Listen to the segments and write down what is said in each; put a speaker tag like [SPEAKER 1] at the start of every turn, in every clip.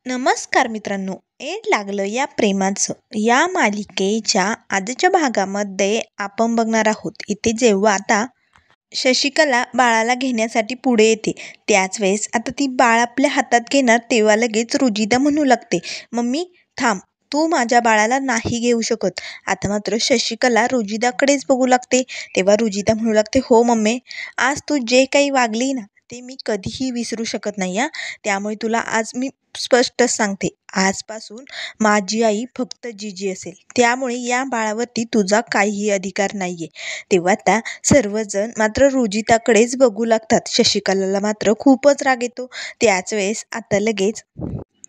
[SPEAKER 1] नमस्कार मित्रांनो, एड लागलं या प्रेमाचं या मालिकेच्या आजच्या भागामध्ये आपण बघणार आहोत. इथे जेव्हा आता शशिकला बाळाला घेण्यासाठी पुढे येते, त्याच वेळेस आता ती बाळ आपल्या हातात घेणार तेव्हा लगेच रुजिदा म्हणू लागते, मम्मी थांब, तू माझ्या बाळाला नाही घेऊ शकत. आता मात्र शशिकला रुजिदाकडेच बघू लागते. तेव्हा रुजिदा म्हणू लागते, हो मम्मी, आज तू जे काही वागली ना ते मी कधीही विसरू शकत नाही या. त्यामुळे तुला आज मी स्पष्टच सांगते, आजपासून माझी आई फक्त जीजी असेल. त्यामुळे या बाळावरती तुझा काहीही अधिकार नाहीये. तेव्हा आता सर्वजण मात्र रुजिताकडेच बघू लागतात. शशिकलाला मात्र खूपच राग येतो. त्याच वेळेस आता लगेच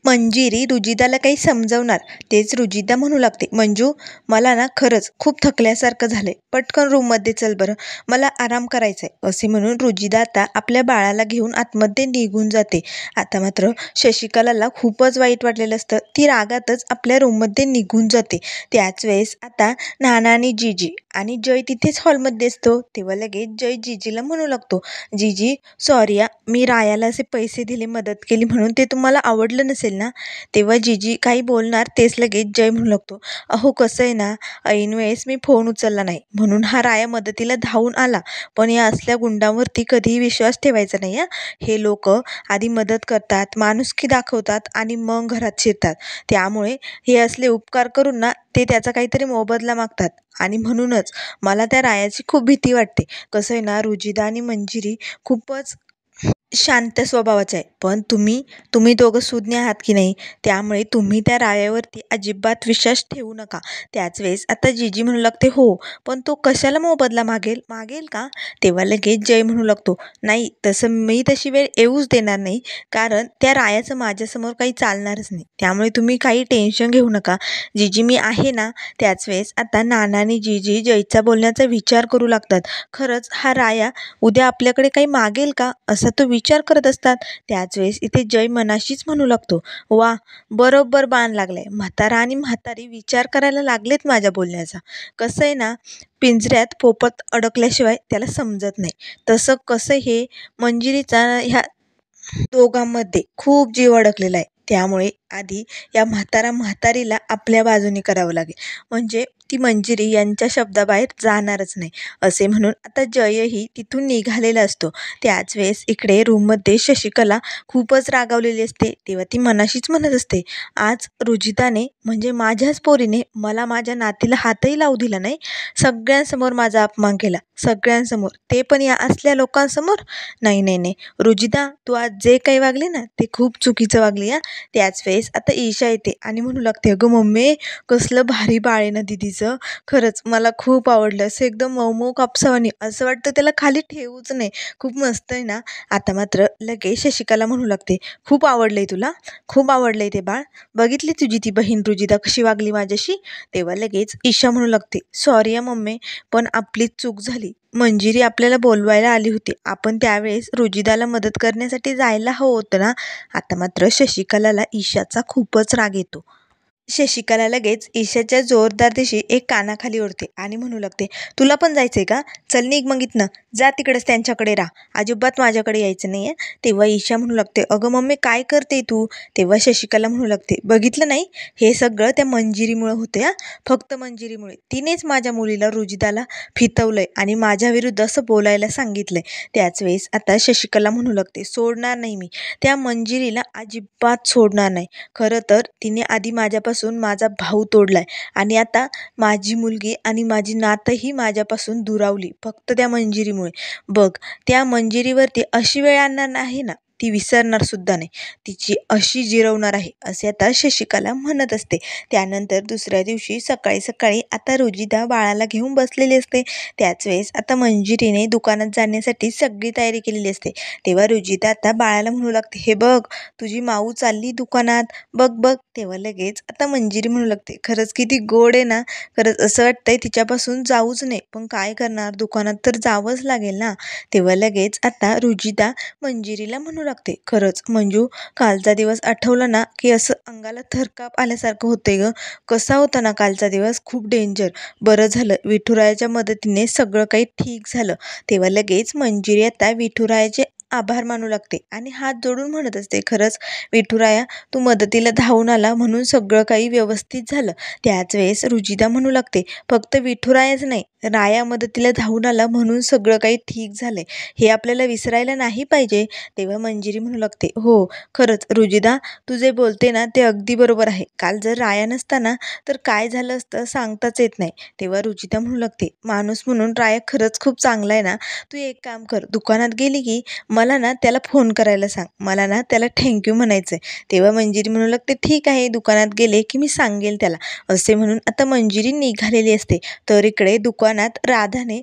[SPEAKER 1] मंजिरी रुजिताला काही समजवणार तेच रुजिता म्हणू लागते, मंजू, मला ना खरंच खूप थकल्यासारखं झालंय, पटकन रूममध्ये चल बरं, मला आराम करायचा आहे. असे म्हणून रुजिता आता आपल्या बाळाला घेऊन आतमध्ये निघून जाते. आता मात्र शशिकलाला खूपच वाईट वाटलेलं असतं. ती रागातच आपल्या रूममध्ये निघून जाते. त्याच वेळेस आता नाना आणि जीजी आणि जय तिथेच हॉलमध्ये असतो. तेव्हा लगेच जय जीजीला म्हणू लागतो, जीजी सॉरी, मी रायाला असे पैसे दिले, मदत केली म्हणून ते तुम्हाला आवडलं नसेल ना. तेव्हा जीजी काही बोलणार तेच लगेच जय म्हणू लागतो, अहो कसं आहे ना, ऐन वेळेस मी फोन उचलला नाही म्हणून हा राया मदतीला धावून आला, पण या असल्या गुंडांवरती कधीही विश्वास ठेवायचा नाही हा. हे लोक आधी मदत करतात, माणुसकी दाखवतात आणि मग घरात शिरतात. त्यामुळे हे असले उपकार करून ना ते त्याचा काहीतरी मोबदला मागतात आणि म्हणूनच मला त्या रायाची खूप भीती वाटते. कसं आहे ना, रुजिदा आणि मंजिरी खूपच शांत स्वभावाचं आहे, पण तुम्ही दोघं सुज्ञ आहात की नाही, त्यामुळे तुम्ही त्या रायावरती अजिबात विश्वास ठेवू नका. त्याच वेळेस आता जीजी म्हणू लागते, हो पण तो कशाला मोबदला मागेल मागेल का. तेव्हा लगेच जय म्हणू लागतो, नाही तसं मी तशी वेळ येऊच देणार नाही, कारण त्या रायाचं माझ्यासमोर काही चालणारच नाही. त्यामुळे तुम्ही काही टेन्शन घेऊ नका जीजी, मी आहे ना. त्याच वेळेस आता नाना आणि जीजी जयचा बोलण्याचा विचार करू लागतात. खरंच हा राया उद्या आपल्याकडे काही मागेल का असा तो विचार करत असतात. त्याच वेळेस इथे जय मनाशीच म्हणू लागतो, वा, बरोबर बाण लागलाय, म्हातारा आणि म्हातारी विचार करायला लागलेत माझ्या बोलण्याचा. कसं आहे ना, पिंजऱ्यात पोपट अडकल्याशिवाय त्याला समजत नाही, तसं कसं हे मंजिरीचा ह्या दोघांमध्ये खूप जीव अडकलेला आहे. त्यामुळे आधी या म्हातारीला आपल्या बाजूने करावं लागेल, म्हणजे ती मंजिरी यांच्या शब्दाबाहेर जाणारच नाही. असे म्हणून आता जयही तिथून निघालेला असतो. त्याच वेळेस इकडे रूममध्ये शशिकला खूपच रागावलेली असते. तेव्हा ती मनाशीच म्हणत असते, आज रुजिताने म्हणजे माझ्याच पोरीने मला माझ्या नातीला हातही लावू दिला नाही, सगळ्यांसमोर माझा अपमान केला, सगळ्यांसमोर, ते पण या असल्या लोकांसमोर. नाही नाही नाही रुजिता, तू आज जे काही वागली ना ते खूप चुकीचं वागली या. त्याच वेळेस आता ईशा येते आणि म्हणू लागते, अगं मम्मी, कसलं भारी बाळ आहे ना दीदीचं, खरंच मला खूप आवडलं, असं एकदम मऊ मऊ कापसावानी, असं वाटतं त्याला खाली ठेवूच नाही, खूप मस्त आहे ना. आता मात्र लगेच शशिकला म्हणू लागते, खूप आवडलंय तुला, खूप आवडलंय ते बाळ, बघितली तुझी ती बहीण रुजिता कशी वागली माझ्याशी. तेव्हा लगेच ईशा म्हणू लागते, सॉरी मम्मी, पण आपलीच चूक झाली, मंजिरी आपल्याला बोलवायला आली होती, आपण त्यावेळेस रुजिदाला मदत करण्यासाठी जायला हवं होतं ना. आता मात्र शशिकलाला ईशाचा खूपच राग येतो. शशिकला लगेच ईशाच्या जोरदार दिशी एक कानाखाली ओढते आणि म्हणू लागते, तुला पण जायचंय का, चल निघ मग इथनं, जा तिकडेच त्यांच्याकडे राहा, अजिबात माझ्याकडे यायचं नाही आहे. तेव्हा ईशा म्हणू लागते, अगं मम्मी काय करते तू. तेव्हा शशिकला म्हणू लागते, बघितलं नाही, हे सगळं त्या मंजिरीमुळे होते हा, फक्त मंजिरीमुळे, तिनेच माझ्या मुलीला रुजिदाला फितवलंय आणि माझ्या विरुद्ध असं बोलायला सांगितलंय. त्याच वेळेस आता शशिकला म्हणू लागते, सोडणार नाही मी त्या मंजिरीला, अजिबात सोडणार नाही. खरं तर तिने आधी माझ्यापासून माझा भाऊ तोडलाय आणि आता माझी मुलगी आणि माझी नातही माझ्यापासून दुरावली फक्त त्या मंजिरीमुळे. बघ, त्या मंजिरीवरती अशी वेळ आणणार नाही ना, ती विसरणार सुद्धा नाही, तिची अशी जिरवणार आहे, असे आता शशिकला म्हणत असते. त्यानंतर दुसऱ्या दिवशी सकाळी सकाळी आता रुजिदा बाळाला घेऊन बसलेली असते. त्याच वेळेस आता मंजिरीने दुकानात जाण्यासाठी सगळी तयारी केलेली असते. तेव्हा रुजिदा आता बाळाला म्हणू लागते, हे बघ, तुझी माऊ चालली दुकानात, बघ बघ. तेव्हा लगेच आता मंजिरी म्हणू लागते, खरंच किती गोड आहे ना, खरंच असं वाटतंय तिच्यापासून जाऊच नाही, पण काय करणार, दुकानात तर जावंच लागेल ना. तेव्हा लगेच आता रुजिदा मंजिरीला म्हणू लागते, खरंच मंजू, कालचा दिवस आठवला ना की असं अंगाला थरकाप आल्यासारखं होते ग. कसा होता ना कालचा दिवस, खूप डेंजर. बरं झालं विठुरायाच्या मदतीने सगळं काही ठीक झालं. तेव्हा लगेच मंजिरी आता विठुरायाचे आभार मानू लागते आणि हात जोडून म्हणत असते, खरंच विठुराया तू मदतीला धावून आला म्हणून सगळं काही व्यवस्थित झालं. त्याच वेळेस रुजिदा म्हणू लागते, फक्त विठुरायाच नाही, राया मदतीला धावून आला म्हणून सगळं काही ठीक झालंय, हे आपल्याला विसरायला नाही पाहिजे. तेव्हा मंजिरी म्हणू लागते, हो खरंच रुजिदा, तू जे बोलते ना ते अगदी बरोबर आहे. काल जर राया नसता ना तर काय झालं असतं सांगताच येत नाही. तेव्हा रुचिता म्हणू लागते, माणूस म्हणून राया खरंच खूप चांगला आहे ना. तू एक काम कर, दुकानात गेली की मला ना त्याला फोन करायला सांग, मला ना त्याला थँक्यू म्हणायचं आहे. तेव्हा मंजिरी म्हणू लागते, ठीक आहे, दुकानात गेले की मी सांगेल त्याला. असे म्हणून आता मंजिरी निघालेली असते. तर इकडे दुकानात राधाने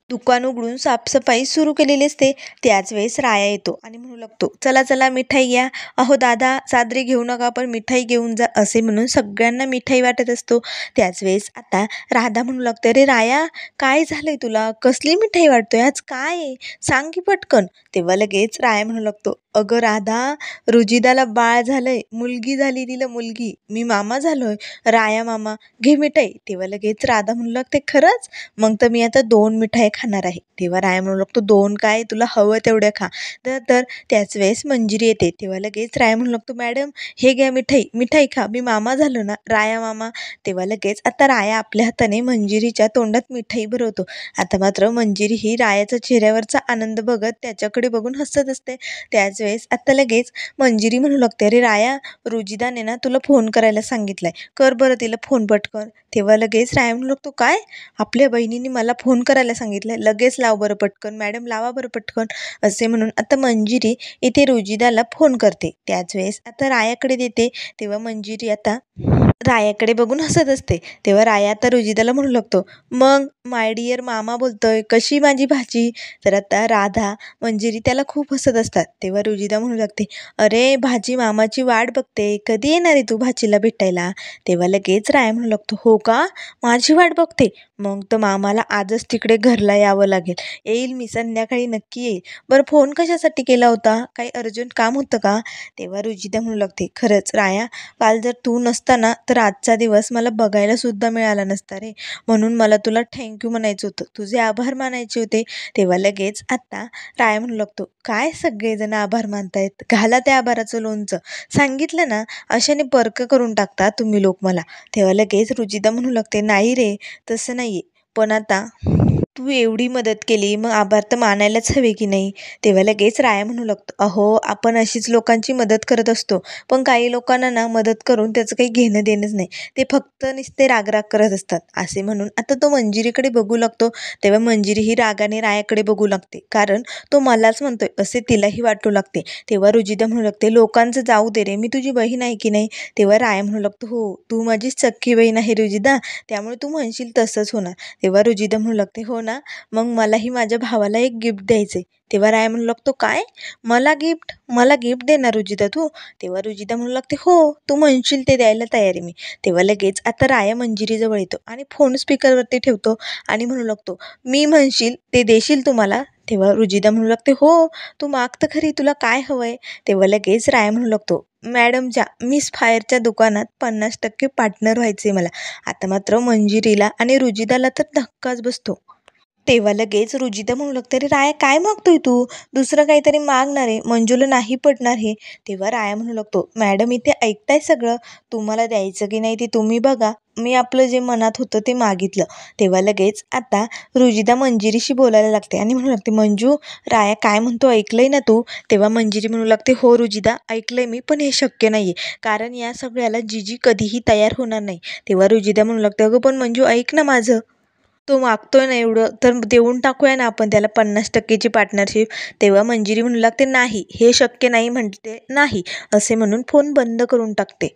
[SPEAKER 1] दुकान उघडून साफसफाई सुरू केलेली असते. त्याच वेळेस राया येतो आणि म्हणू लागतो, चला चला मिठाई घ्या. अहो दादा, साजरे घेऊ नका पण मिठाई घेऊन जा, असे म्हणून सगळ्यांना मिठाई वाटत असतो. त्याच वेळेस आता राधा म्हणू लागते, अरे राया, काय झालंय तुला, कसली मिठाई वाटतोय, आज काय आहे, सांग की पटकन. तेव्हा लगेच राया म्हणू लागतो, अगं राधा, रुजिदाला बाळ झालंय, मुलगी झाली तिला, मुलगी, मी मामा झालोय, राया मामा, घे मिठाई. तेव्हा लगेच राधा म्हणू लागते, खरंच, मग तर मी आता 2 मिठाई खाणार आहे. तेव्हा राया म्हणू लागतो, 2 काय, तुला हवं तेवढ्या खा. तर त्याच वेळेस मंजिरी येते. तेव्हा लगेच राया म्हणू लागतो, मॅडम हे घ्या मिठाई, मिठाई खा, मी मामा झालो ना, राया मामा. तेव्हा लगेच आता राया आपल्या हाताने मंजिरीच्या तोंडात मिठाई भरवतो. आता मात्र मंजिरी ही रायाचा चेहऱ्यावरचा आनंद बघत त्याच्याकडे बघून हसत असते. त्याच वेळेस आता लगेच मंजिरी म्हणू लागते, अरे राया, रुजिदाने ना तुला फोन करायला सांगितलाय, कर बरं तिला फोन पटकन. तेव्हा लगेच राया म्हणू लागतो, काय, आपल्या बहिणीने मला फोन करायला सांगितलंय, लगेच लाव बरं पटकन, मॅडम लावा बरं पटकन. असे म्हणून आता मंजिरी इथे रुजिदाला फोन करते. त्याच वेळेस आता रायाकडे देते. तेव्हा मंजिरी आता रायाकडे बघून हसत असते. तेव्हा राया आता रुजिदाला म्हणू लागतो, मग माय डिअर मामा बोलतोय, कशी माझी भाची. तर आता राधा मंजिरी त्याला खूप हसत असतात. तेव्हा रुजिदा म्हणू लागते, अरे भाची मामाची वाट बघते, कधी येणार आहे तू भाचीला भेटायला. तेव्हा लगेच राया म्हणू लागतो, हो का, माझी वाट बघते, मग तर मामाला आजच तिकडे घरला यावं लागेल, येईल मी, संध्याकाळी नक्की येईल. बरं फोन कशासाठी केला होता, काही अर्जंट काम होतं का. तेव्हा रुजिदा म्हणू लागते, खरंच राया, काल जर तू नसता ना तर आजचा दिवस मला बघायला सुद्धा मिळाला नसता रे, म्हणून मला तुला थँक्यू म्हणायचं होतं, तुझे आभार मानायचे होते. तेव्हा लगेच आता राया म्हणू लागतो, काय सगळेजण आभार मानतायत, घाला त्या आभाराचं लोणचं, सांगितलं ना अशाने पर्क करून टाकता तुम्ही लोक मला. तेव्हा लगेच रुजिदा म्हणू लागते, नाही रे, तसं नाहीये, पण आता तू एवढी मदत केली मग आभार तर मानायलाच हवे की नाही. तेव्हा लगेच राया म्हणू लागतो, अहो आपण अशीच लोकांची मदत करत असतो, पण काही लोकांना ना मदत करून त्याचं काही घेणं देणंच नाही, ते फक्त नुसते रागराग करत असतात. असे म्हणून आता तो मंजिरीकडे बघू लागतो. तेव्हा मंजिरी ही रागाने रायाकडे बघू लागते, कारण तो मलाच म्हणतोय असे तिलाही वाटू लागते. तेव्हा रुजिदा म्हणू लागते, लोकांचं जाऊ दे रे, मी तुझी बहीण आहे की नाही. तेव्हा राया म्हणू लागतो, हो तू माझी सख्खी बहीण आहे रुजिदा, त्यामुळे तू म्हणशील तसंच होणार. तेव्हा रुजिदा म्हणू लागते, हो ना, मग मलाही माझ्या भावाला एक गिफ्ट द्यायचे. तेव्हा राया म्हणू लागतो, काय, मला गिफ्ट, मला गिफ्ट देणार रुजिदा तू. तेव्हा रुजिदा म्हणू लागते, हो तू म्हणशील ते द्यायला तयार आहे मी. तेव्हा लगेच आता राया मंजिरीजवळ येतो आणि फोन स्पीकरवरती ठेवतो आणि म्हणू लागतो, मी म्हणशील ते देशील तुम्हाला. तेव्हा रुजिदा म्हणू लागते, हो तू माग तर खरी, तुला काय हवंय. तेव्हा लगेच राया म्हणू लागतो, मॅडमच्या मिस फायरच्या दुकानात 50% पार्टनर व्हायचे मला. आता मात्र मंजिरीला आणि रुजिदाला तर धक्काच बसतो. तेव्हा लगेच रुजिदा म्हणू लागते, अरे राया काय मागतोय तू, दुसरं काहीतरी मागणार आहे, मंजूला नाही पटणार हे. तेव्हा राया म्हणू लागतो, मॅडम इथे ऐकताय सगळं, तुम्हाला द्यायचं की नाही ते तुम्ही बघा, मी आपलं जे मनात होतं ते मागितलं. तेव्हा लगेच आता रुजिदा मंजिरीशी बोलायला लागते आणि म्हणू लागते, मंजू, राया काय म्हणतो ऐकलंय ना तू. तेव्हा मंजिरी म्हणू लागते, हो रुजिदा ऐकलंय मी, पण हे शक्य नाही आहे, कारण या सगळ्याला जीजी कधीही तयार होणार नाही. तेव्हा रुजिदा म्हणू लागते, अगं पण मंजू ऐक ना माझं, तो मागतोय ना एवढं, तर देऊन टाकूया ना आपण त्याला 50%ची पार्टनरशिप. तेव्हा मंजिरी म्हणू लागते, नाही हे शक्य नाही, म्हणते नाही, असे म्हणून फोन बंद करून टाकते.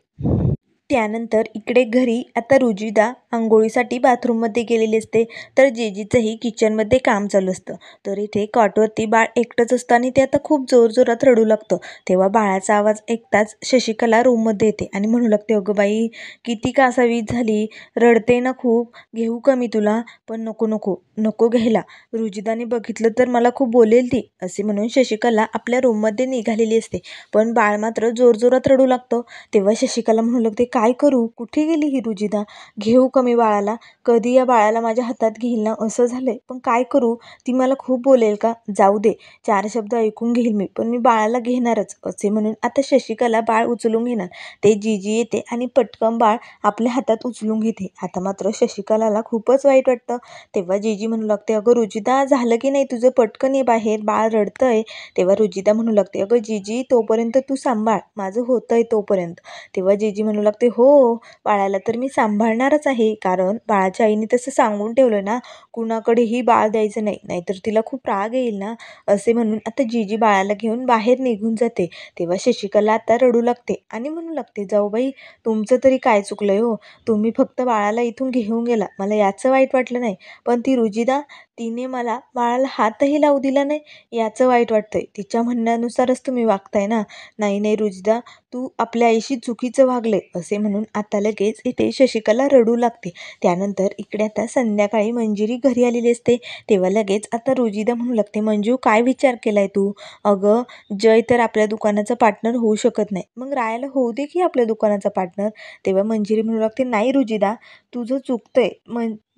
[SPEAKER 1] त्यानंतर इकडे घरी आता रुजिदा अंघोळीसाठी बाथरूममध्ये गेलेली असते. तर जेजीचंही किचनमध्ये काम चालू असतं. तर इथे कॉटवरती बाळ एकटंच असतं आणि ते आता खूप जोरजोरात रडू लागतं. तेव्हा बाळाचा आवाज ऐकताच शशिकला रूममध्ये येते आणि म्हणू लागते, अगं बाई, किती कासावीस झाली, रडते ना खूप, घेऊ का मी तुला. पण नको नको, नको घ्यायला. रुजिदाने बघितलं तर मला खूप बोलेल ती, असे म्हणून शशिकला आपल्या रूममध्ये निघालेली असते. पण बाळ मात्र जोरजोरात रडू लागतं. तेव्हा शशिकला म्हणू लागते, काय करू, कुठे गेली ही रुजिदा? घेऊ का मी बाळाला? कधी या बाळाला माझ्या हातात घेईल ना, असं झालंय. पण काय करू, ती मला खूप बोलेल का? जाऊ दे, 4 शब्द ऐकून घेईल मी, पण मी बाळाला घेणारच, असे म्हणून आता शशिकला बाळ उचलून घेणार. ते जीजी येते आणि पटकन बाळ आपल्या हातात उचलून घेते. आता मात्र शशिकलाला खूपच वाईट वाटतं. तेव्हा जीजी म्हणू लागते, अगं रुजिदा, झालं की नाही तुझं, पटकन ये बाहेर, बाळ रडतंय. तेव्हा रुजिदा म्हणू लागते, अगं जीजी, तोपर्यंत तू सांभाळ, माझं होतंय तोपर्यंत. तेव्हा जीजी म्हणू लागते, हो, बाळाला तर मी सांभाळणारच आहे, कारण बाळाच्या आईने तसं सांगून ठेवलं ना, कुणाकडेही बाळ द्यायचं नाही, नाहीतर तिला खूप राग येईल ना, असे म्हणून आता जीजी बाळाला घेऊन बाहेर निघून जाते. तेव्हा शशिकला आता रडू लागते आणि म्हणू लागते, जाऊबाई, तुमचं तरी काय चुकलंय हो, तुम्ही फक्त बाळाला इथून घेऊन गेला, मला याचं वाईट वाटलं नाही, पण ती रुजिदा, तिने मला बाळाला हातही लावू दिला नाही, याचं वाईट वाटतंय. तिच्या म्हणण्यानुसारच तुम्ही वागताय ना. नाही नाही रुजिदा, तू आपल्या आईशी चुकीचं वागले, असे म्हणून आता लगेच इथे शशिकला रडू लागते. त्यानंतर इकडे आता संध्याकाळी मंजिरी घरी आलेली असते. तेव्हा लगेच आता रुजिदा म्हणू लागते, मंजू, काय विचार केलाय तू? अगं, जय तर आपल्या दुकानाचा पार्टनर होऊ शकत नाही, मग रायाला होऊ दे की आपल्या दुकानाचा पार्टनर. तेव्हा मंजिरी म्हणू लागते, नाही रुजिदा, तुझं चुकतंय.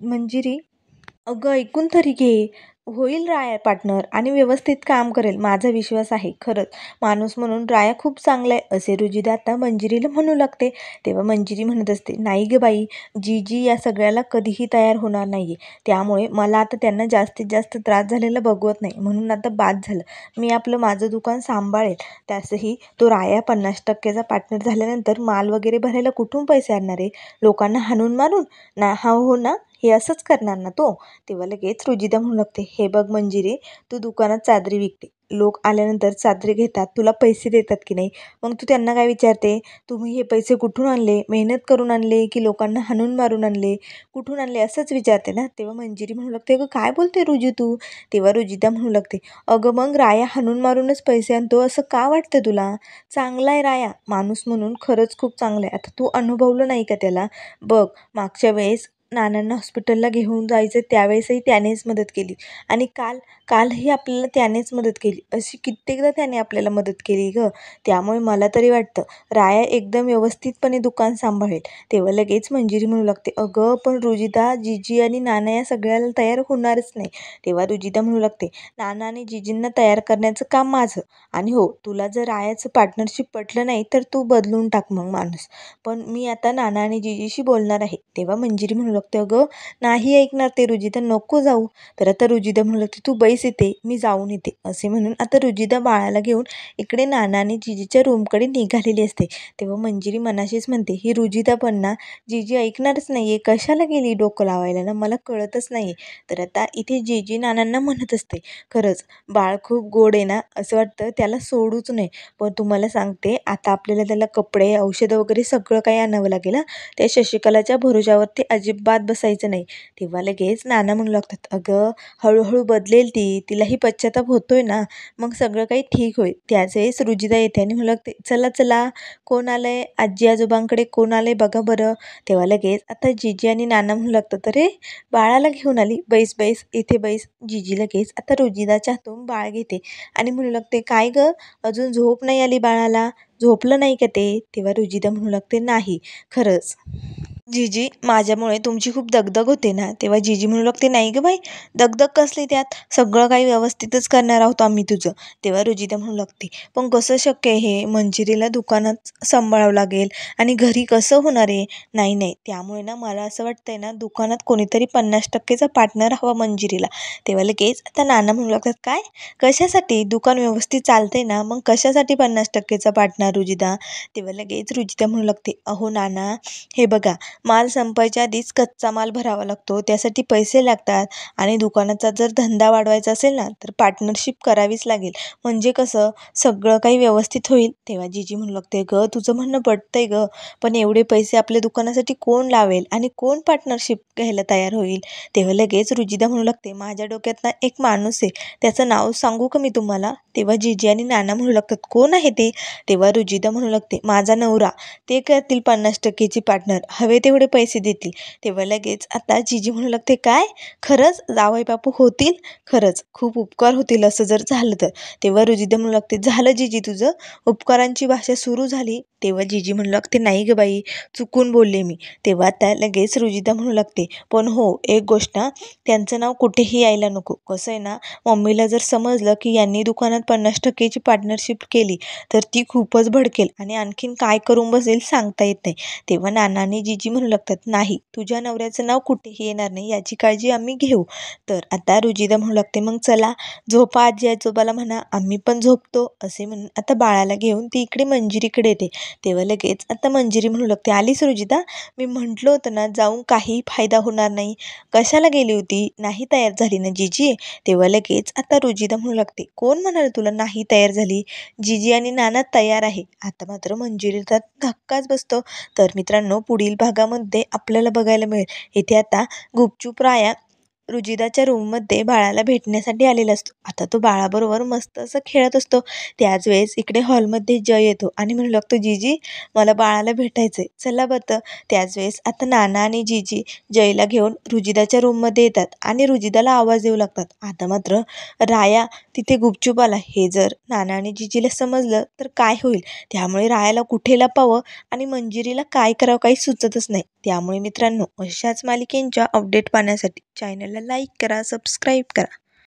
[SPEAKER 1] मंजिरी, अगं ऐकून तरी घे, होईल राया पार्टनर आणि व्यवस्थित काम करेल, माझा विश्वास आहे. खरंच माणूस म्हणून राया खूप चांगला आहे, असे रुजिदा आता मंजिरीला म्हणू लागते. तेव्हा मंजिरी म्हणत असते, नाही ग बाई, जीजी या सगळ्याला कधीही तयार होणार नाहीये, त्यामुळे मला आता त्यांना जास्तीत जास्त त्रास झालेला बघवत नाही, म्हणून आता बाद झालं, मी आपलं माझं दुकान सांभाळेल. त्यासही तो राया 50%चा पार्टनर झाल्यानंतर माल वगैरे भरायला कुठून पैसे आणणार आहे? लोकांना हाणून मारून ना? हा, हो ना, हे असंच करणार ना तो. तेव्हा लगेच रुजिदा म्हणू लागते, हे बघ मंजिरी, तू दुकानात चादरी विकते, लोक आल्यानंतर चादरी घेतात, तुला पैसे देतात की नाही, मग तू त्यांना काय विचारते, तुम्ही हे पैसे कुठून आणले, मेहनत करून आणले की लोकांना हाणून मारून आणले, कुठून आणले, असंच विचारते ना. तेव्हा मंजिरी म्हणू लागते, अगं काय बोलते रुजू तू? तेव्हा रुजिदा म्हणू लागते, अगं मग राया हाणून मारूनच पैसे आणतो असं का वाटतं तुला? चांगला आहे राया, माणूस म्हणून खरंच खूप चांगला आहे. आता तू अनुभवलं नाही का त्याला? बघ, मागच्या वेळेस नानांना हॉस्पिटलला घेऊन जायचं त्यावेळेसही त्यानेच मदत केली, आणि कालही आपल्याला त्यानेच मदत केली, अशी कित्येकदा त्याने आपल्याला मदत केली ग. त्यामुळे मला तरी वाटतं राया एकदम व्यवस्थितपणे दुकान सांभाळेल. तेव्हा लगेच मंजिरी म्हणू लागते, अगं पण रुजिदा, जीजी आणि नाना या सगळ्याला तयार होणारच नाही. तेव्हा रुजिदा म्हणू लागते, नाना आणि जीजींना तयार करण्याचं काम माझं, आणि हो, तुला जर रायाचं पार्टनरशिप पटलं नाही तर तू बदलून टाक मग माणूस, पण मी आता नाना आणि जीजीशी बोलणार आहे. तेव्हा मंजिरी म्हणू लागते, अगं नाही ऐकणार ते रुजिदा, नको जाऊ. तर आता रुजिदा म्हणू लागते, तू बैस येते, मी जाऊन येते, असे म्हणून आता रुजिदा बाळाला घेऊन इकडे नाना आणि जीजीच्या रूमकडे निघालेली असते. तेव्हा मंजिरी मनाशीच म्हणते, ही रुजिदा पण ना, जीजी ऐकणारच नाहीये, कशाला गेली डोकं लावायला ना, मला कळतच नाही. तर आता इथे जीजी नानांना म्हणत असते, खरंच बाळ खूप गोड आहे ना, असं वाटतं त्याला सोडूच नये, पण तुम्हाला सांगते, आता आपल्याला त्याला कपडे, औषधं वगैरे सगळं काही आणावं लागेल हा, त्या शशिकलाच्या भरोशावरती अजिबात बसायचं नाही. तेव्हा लगेच नाना म्हणू लागतात, अगं हळूहळू बदलेल ती, तिलाही पश्चाताप होतोय ना, मग सगळं काही ठीक होईल. त्याच वेळेस रुजिदा येते आणि म्हणू लागते, चला चला, कोण आलंय, आजी आजोबांकडे कोण आलंय बघा बरं. तेव्हा लगेच आता जीजी आणि नाना म्हणू लागतात, अरे बाळाला घेऊन आली, बैस बैस, इथे बैस. जीजी लगेच आता रुजिदाच्या हातून बाळ घेते आणि म्हणू लागते, काय ग, अजून झोप नाही आली बाळाला, झोपलं नाही का ते? तेव्हा रुजिदा म्हणू लागते, नाही खरंच जीजी, माझ्यामुळे तुमची खूप दगदग होते ना. तेव्हा जीजी म्हणू लागते, नाही ग बाई, दगदग कसली, त्यात सगळं काही व्यवस्थितच करणार आहोत आम्ही तुझं. तेव्हा रुजिदा म्हणू लागते, पण कसं शक्य आहे हे, मंजिरीला दुकानात सांभाळावं लागेल आणि घरी कसं होणार आहे? नाही नाही, त्यामुळे ना मला असं वाटतंय ना, दुकानात कोणीतरी 50%चा पार्टनर हवा मंजिरीला. तेव्हा लगेच आता नाना म्हणू लागतात, काय, कशासाठी, दुकान व्यवस्थित चालतंय ना, मग कशासाठी 50%चा पार्टनर रुजिदा? तेव्हा लगेच रुजिदा म्हणू लागते, अहो नाना, हे बघा, माल संपायच्या आधीच कच्चा माल भरावा लागतो, त्यासाठी पैसे लागतात, आणि दुकानाचा जर धंदा वाढवायचा असेल ना, तर पार्टनरशिप करावीच लागेल, म्हणजे कसं सगळं काही व्यवस्थित होईल. तेव्हा जीजी म्हणू लागते, ग तुझं म्हणणं पटतंय ग, पण एवढे पैसे आपल्या दुकानासाठी कोण लावेल आणि कोण पार्टनरशिप घ्यायला तयार होईल? तेव्हा लगेच रुजिदा म्हणू लागते, माझ्या डोक्यात ना एक माणूस आहे, त्याचं नाव सांगू का मी तुम्हाला? तेव्हा जीजी आणि नाना म्हणू लागतात, कोण आहे ते? तेव्हा रुजिदा म्हणू लागते, माझा नवरा, ते करतील 50%ची पार्टनर, हवे तेवढे पैसे देतील. तेव्हा लगेच आता जीजी म्हणू लागते, काय खरंच जावई बापू होतील? खरंच खूप उपकार होतील असं जर झालं तर. तेव्हा रुजिदा म्हणू लागते, झालं जीजी तुझं? उपकारांची भाषा सुरू झाली. तेव्हा जीजी म्हणू लागते, नाही ग बाई, चुकून बोलले मी. तेव्हा आता लगेच रुजिदा म्हणू लागते, पण हो एक गोष्ट, त्यांचं नाव कुठेही यायला नको. कसं आहे ना, मम्मीला जर समजलं की यांनी दुकानात 50%ची पार्टनरशिप केली तर ती खूपच भडकेल आणि आणखीन काय करून बसेल सांगता येत नाही. तेव्हा नाना आणि जीजी म्हणू लागतात, नाही तुझ्या नवऱ्याचं नाव कुठेही येणार नाही, याची काळजी आम्ही घेऊ. तर आता रुजिदा म्हणू लागते, मग चला झोपा आजी आजोबाला म्हणा, आम्ही पण झोपतो. असे म्हणून आता बाळाला घेऊन ती इकडे मंजिरीकडे येते. तेव्हा लगेच आता मंजिरी म्हणू लागते, आलीस रुजिदा? मी म्हटलं होतं ना जाऊन काही फायदा होणार नाही. कशाला गेली होती? नाही तयार झाली ना जीजी? तेव्हा लगेच आता रुजिदा म्हणू लागते, कोण म्हणाल तुला नाही तयार झाली? जीजी आणि नाना तयार आहे. आता मात्र मंजिरीचा धक्काच बसतो. तर मित्रांनो, पुढील भागामध्ये आपल्याला बघायला मिळेल इथे आता गुपचूप राया रुजिदाच्या रूममध्ये बाळाला भेटण्यासाठी आलेला असतो. आता तो बाळाबरोबर मस्त असं खेळत असतो. त्याच वेळेस इकडे हॉलमध्ये जय येतो आणि म्हणू लागतो, जीजी मला बाळाला भेटायचंय, चला बरं. त्याच वेळेस आता नाना आणि जीजी जयला घेऊन रुजिदाच्या रूममध्ये येतात आणि रुजिदाला आवाज देऊ लागतात. आता मात्र राया तिथे गुपचूप आला हे जर नाना आणि जीजीला समजलं तर काय होईल. त्यामुळे रायाला कुठे लपावं आणि मंजिरीला काय करावं काही सुचतच नाही. त्यामुळे मित्रांनो, अशाच मालिकेंच्या अपडेट पाहण्यासाठी चॅनलला लाईक करा, सबस्क्राईब करा.